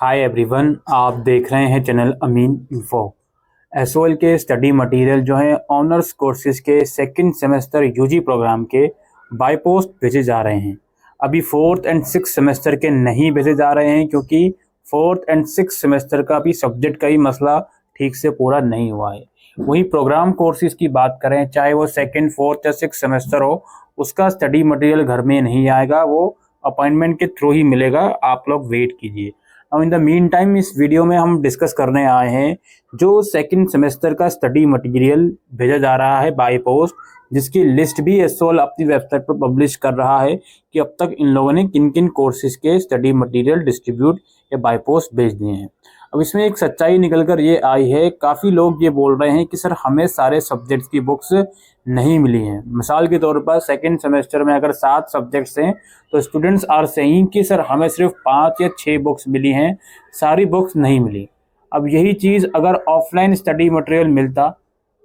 Hi everyone, आप देख रहे हैं चैनल अमीन इन्फो। एसओएल के स्टडी मटेरियल जो है ऑनर्स कोर्सेज के सेकंड सेमेस्टर यूजी प्रोग्राम के बाय पोस्ट भेजे जा रहे हैं। अभी फोर्थ एंड सिक्स सेमेस्टर के नहीं भेजे जा रहे हैं क्योंकि फोर्थ एंड सिक्स सेमेस्टर का भी सब्जेक्ट का ही मसला ठीक से पूरा नहीं हुआ है। वही प्रोग्राम कोर्सेज की बात करें, चाहे वो सेकेंड फोर्थ या सिक्स सेमेस्टर हो, उसका स्टडी मटेरियल घर में नहीं आएगा, वो अपॉइंटमेंट के थ्रू ही मिलेगा। आप लोग वेट कीजिए। अब इन द मीन टाइम इस वीडियो में हम डिस्कस करने आए हैं जो सेकंड सेमेस्टर का स्टडी मटेरियल भेजा जा रहा है बाय पोस्ट, जिसकी लिस्ट भी एसओएल अपनी वेबसाइट पर पब्लिश कर रहा है कि अब तक इन लोगों ने किन किन कोर्सेज के स्टडी मटेरियल डिस्ट्रीब्यूट या बाय पोस्ट भेज दिए हैं। अब इसमें एक सच्चाई निकल कर ये आई है, काफ़ी लोग ये बोल रहे हैं कि सर हमें सारे सब्जेक्ट्स की बुक्स नहीं मिली हैं। मिसाल के तौर पर सेकेंड सेमेस्टर में अगर 7 सब्जेक्ट्स हैं तो स्टूडेंट्स आर सेइंग कि सर हमें सिर्फ 5 या 6 बुक्स मिली हैं, सारी बुक्स नहीं मिली। अब यही चीज़ अगर ऑफलाइन स्टडी मटेरियल मिलता,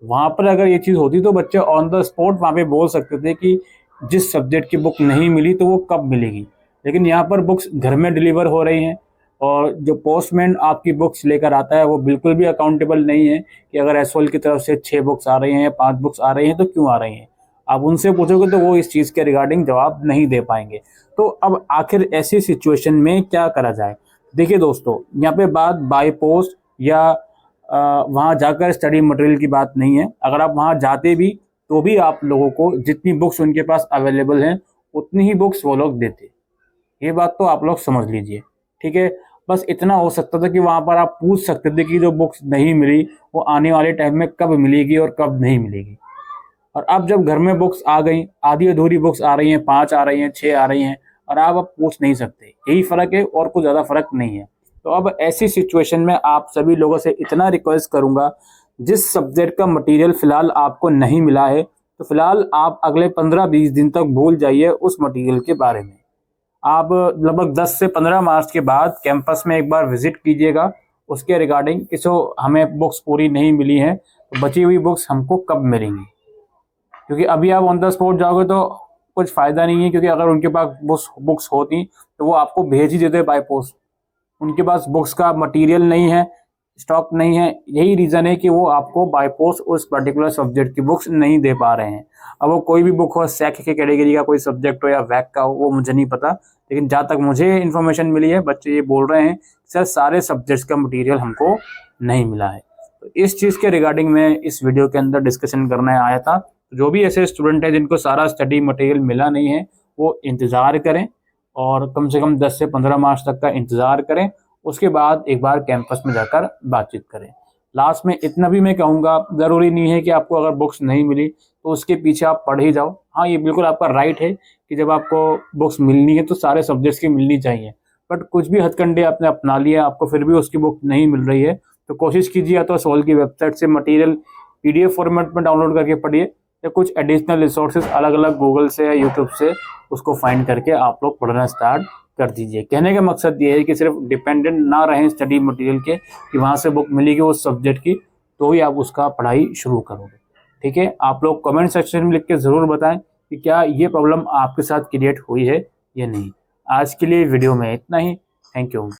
वहाँ पर अगर ये चीज़ होती तो बच्चे ऑन द स्पॉट वहाँ पे बोल सकते थे कि जिस सब्जेक्ट की बुक नहीं मिली तो वो कब मिलेगी। लेकिन यहाँ पर बुक्स घर में डिलीवर हो रही हैं और जो पोस्टमैन आपकी बुक्स लेकर आता है वो बिल्कुल भी अकाउंटेबल नहीं है कि अगर एसओएल की तरफ से 6 बुक्स आ रही हैं या 5 बुक्स आ रही हैं तो क्यों आ रही हैं। आप उनसे पूछोगे तो वो इस चीज़ के रिगार्डिंग जवाब नहीं दे पाएंगे। तो अब आखिर ऐसी सिचुएशन में क्या करा जाए। देखिए दोस्तों, यहाँ पे बात बाय पोस्ट या वहाँ जाकर स्टडी मटेरियल की बात नहीं है। अगर आप वहाँ जाते भी तो भी आप लोगों को जितनी बुक्स उनके पास अवेलेबल हैं उतनी ही बुक्स वो लोग देते। ये बात तो आप लोग समझ लीजिए, ठीक है। बस इतना हो सकता था कि वहाँ पर आप पूछ सकते थे कि जो बुक्स नहीं मिली वो आने वाले टाइम में कब मिलेगी और कब नहीं मिलेगी। और अब जब घर में बुक्स आ गई, आधी अधूरी बुक्स आ रही हैं, 5 आ रही हैं, 6 आ रही हैं, और आप अब पूछ नहीं सकते। यही फ़र्क है और कुछ ज़्यादा फ़र्क नहीं है। तो अब ऐसी सिचुएशन में आप सभी लोगों से इतना रिक्वेस्ट करूँगा, जिस सब्जेक्ट का मटीरियल फ़िलहाल आपको नहीं मिला है तो फ़िलहाल आप अगले 15-20 दिन तक भूल जाइए उस मटीरियल के बारे में। आप लगभग 10 से 15 मार्च के बाद कैंपस में एक बार विजिट कीजिएगा उसके रिगार्डिंग कि हमें बुक्स पूरी नहीं मिली हैं तो बची हुई बुक्स हमको कब मिलेंगी। क्योंकि अभी आप ऑन द स्पॉट जाओगे तो कुछ फ़ायदा नहीं है, क्योंकि अगर उनके पास बुक्स होती तो वो आपको भेज ही देते बाय पोस्ट। उनके पास बुक्स का मटीरियल नहीं है, स्टॉक नहीं है, यही रीज़न है कि वो आपको बाय पोस्ट उस पर्टिकुलर सब्जेक्ट की बुक्स नहीं दे पा रहे हैं। अब वो कोई भी बुक हो, सेक के कैटेगरी का कोई सब्जेक्ट हो या वैक का हो, वो मुझे नहीं पता, लेकिन जहाँ तक मुझे इन्फॉर्मेशन मिली है बच्चे ये बोल रहे हैं सर सारे सब्जेक्ट्स का मटीरियल हमको नहीं मिला है। तो इस चीज़ के रिगार्डिंग मैं इस वीडियो के अंदर डिस्कशन करने आया था। जो भी ऐसे स्टूडेंट हैं जिनको सारा स्टडी मटेरियल मिला नहीं है वो इंतज़ार करें और कम से कम 10 से 15 मार्च तक का इंतज़ार करें। उसके बाद एक बार कैंपस में जाकर बातचीत करें। लास्ट में इतना भी मैं कहूँगा, ज़रूरी नहीं है कि आपको अगर बुक्स नहीं मिली तो उसके पीछे आप पढ़ ही जाओ। हाँ, ये बिल्कुल आपका राइट है कि जब आपको बुक्स मिलनी है तो सारे सब्जेक्ट्स की मिलनी चाहिए, बट कुछ भी हथकंडे आपने अपना लिया, आपको फिर भी उसकी बुक नहीं मिल रही है तो कोशिश कीजिए या तो एसओएल की वेबसाइट से मटीरियल पीडीएफ फॉर्मेट में डाउनलोड करके पढ़िए या कुछ एडिशनल रिसोर्सेज अलग अलग गूगल से या यूट्यूब से उसको फाइंड करके आप लोग पढ़ना स्टार्ट कर दीजिए। कहने का मकसद ये है कि सिर्फ डिपेंडेंट ना रहें स्टडी मटेरियल के कि वहाँ से बुक मिलेगी उस सब्जेक्ट की तो ही आप उसका पढ़ाई शुरू करोगे, ठीक है। आप लोग कमेंट सेक्शन में लिख के ज़रूर बताएं कि क्या ये प्रॉब्लम आपके साथ क्रिएट हुई है या नहीं। आज के लिए वीडियो में इतना ही। Thank you.